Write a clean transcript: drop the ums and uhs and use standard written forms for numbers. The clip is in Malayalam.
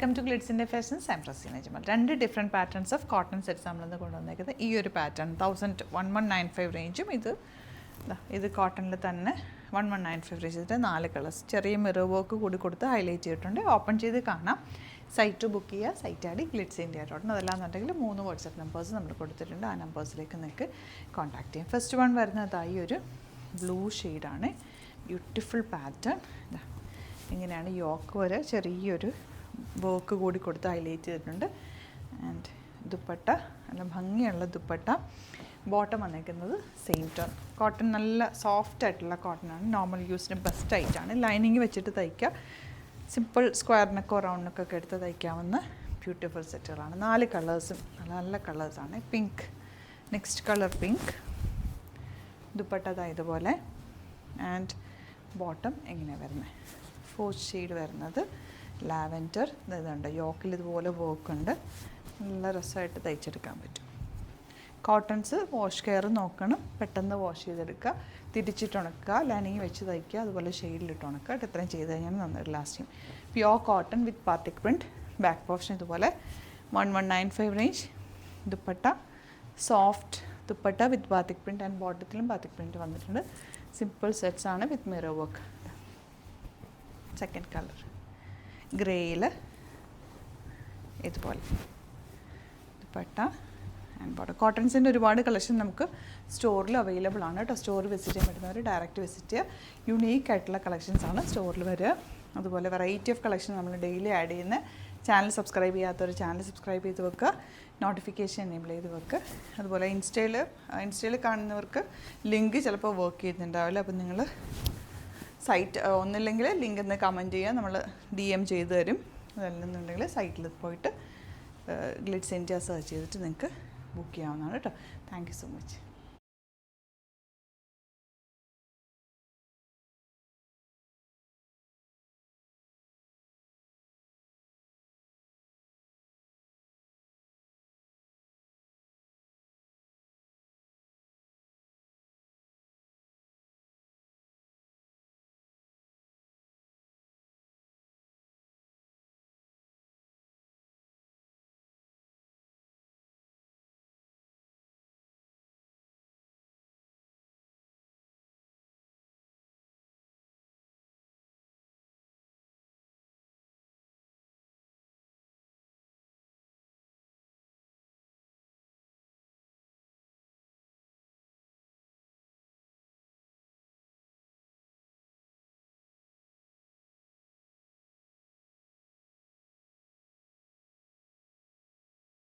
വെൽക്കം ടു ഗ്ലിറ്റ്സിൻ്റെ fashions. I am Raseena Jamal. രണ്ട് different patterns of cotton sets നമ്മളിന്ന് കൊണ്ടുവന്നേക്കുന്നത്. ഈ ഒരു പാറ്റേൺ 1195 റേഞ്ചും, ഇത് കോട്ടണിൽ തന്നെ 1195 റേഞ്ചിൻ്റെ 4 കളേഴ്സ്, ചെറിയ മിറർ വർക്ക് കൂടി കൊടുത്ത് ഹൈലൈറ്റ് ചെയ്തിട്ടുണ്ട്. ഓപ്പൺ ചെയ്ത് കാണാം. സൈറ്റ് ബുക്ക് ചെയ്യുക, സൈറ്റ് ആടി ഗ്ലിറ്റ്സ് ഇന്ത്യ ഡോട്ട്. അതല്ലാന്നുണ്ടെങ്കിൽ 3 വാട്സപ്പ് നമ്പേഴ്സ് നമ്മൾ കൊടുത്തിട്ടുണ്ട്. ആ നമ്പേഴ്സിലേക്ക് നിങ്ങൾക്ക് കോൺടാക്ട് ചെയ്യാം. ഫസ്റ്റ് വൺ വരുന്നതായി ഒരു ബ്ലൂ ഷെയ്ഡാണ്. Beautiful pattern. ഇങ്ങനെയാണ് യോക്ക് വരെ ചെറിയൊരു വർക്ക് കൂടി കൊടുത്ത് ഹൈലൈറ്റ് ചെയ്തിട്ടുണ്ട്. ആൻഡ് ദുപ്പട്ട നല്ല ഭംഗിയുള്ള ദുപ്പട്ട. ബോട്ടം വന്നേക്കുന്നത് സെയിം ടോൺ കോട്ടൺ, നല്ല സോഫ്റ്റ് ആയിട്ടുള്ള കോട്ടനാണ്. നോർമൽ യൂസിന് ബെസ്റ്റ് ആയിട്ടാണ്. ലൈനിങ് വെച്ചിട്ട് തയ്ക്കുക. സിമ്പിൾ സ്ക്വയർ നെക്കോ റൗണ്ട് നെക്കൊക്കെ എടുത്ത് തയ്ക്കാവുന്ന ബ്യൂട്ടിഫുൾ സെറ്റുകളാണ്. 4 കളേഴ്സും നല്ല കളേഴ്സാണ്. Pink, next colour pink. Dupatta ഇതുപോലെ. ആൻഡ് ബോട്ടം എങ്ങനെ വരുന്നത്, 4th ഷെയ്ഡ് വരുന്നത് ലാവൻഡർ. ഇതുണ്ട്, യോക്കിൽ ഇതുപോലെ വർക്കുണ്ട്. നല്ല രസമായിട്ട് തയ്ച്ചെടുക്കാൻ പറ്റും. കോട്ടൺസ് വാഷ് കെയർ നോക്കണം, പെട്ടെന്ന് വാഷ് ചെയ്തെടുക്കുക, തിരിച്ചിട്ട് ഉണക്കുക, ലൈനിങ് വെച്ച് തയ്ക്കുക, അതുപോലെ ഷെയ്ഡിലിട്ട് ഉണക്കുക. ഇത്രയും ചെയ്ത് കഴിഞ്ഞാൽ നന്നായിട്ട് last. Pure cotton with batik print. Back portion ഇതുപോലെ 1195 range. Dupatta soft dupatta with batik print. And ബോട്ടത്തിലും ബാത്തിക് പ്രിൻറ്റ് വന്നിട്ടുണ്ട്. സിമ്പിൾ സെറ്റ്സ് ആണ് with mirror work. Second colour ഗ്രേയിൽ ഇതുപോലെ ദുപ്പട്ട ആൻഡ് ബോട്ടം. കോട്ടൺസിൻ്റെ ഒരുപാട് കളക്ഷൻ നമുക്ക് സ്റ്റോറിൽ അവൈലബിൾ ആണ് കേട്ടോ. സ്റ്റോർ വിസിറ്റ് ചെയ്യാൻ പറ്റുന്നവർ ഡയറക്റ്റ് വിസിറ്റ് ചെയ്യുക. യുണീക്ക് ആയിട്ടുള്ള കളക്ഷൻസ് ആണ് സ്റ്റോറിൽ വരിക. അതുപോലെ വെറൈറ്റി ഓഫ് കളക്ഷൻ നമ്മൾ ഡെയിലി ആഡ് ചെയ്യുന്ന. ചാനൽ സബ്സ്ക്രൈബ് ചെയ്യാത്തവർ ചാനൽ സബ്സ്ക്രൈബ് ചെയ്ത് വെക്കുക, നോട്ടിഫിക്കേഷൻ എനേബിൾ ചെയ്ത് വെക്കുക. അതുപോലെ ഇൻസ്റ്റയിൽ കാണുന്നവർക്ക് ലിങ്ക് ചിലപ്പോൾ വർക്ക് ചെയ്യുന്നുണ്ടാവില്ല. അപ്പം നിങ്ങൾ സൈറ്റ് ഒന്നില്ലെങ്കിൽ ലിങ്ക് എന്ന് കമൻറ്റ് ചെയ്യുക, നമ്മൾ DM ചെയ്ത് തരും. അതല്ലെന്നുണ്ടെങ്കിൽ സൈറ്റിൽ പോയിട്ട് ഗ്ലിറ്റ്സ് ഇന്ത്യ സെർച്ച് ചെയ്തിട്ട് നിങ്ങൾക്ക് ബുക്ക് ചെയ്യാവുന്നതാണ് കേട്ടോ. Thank you so much.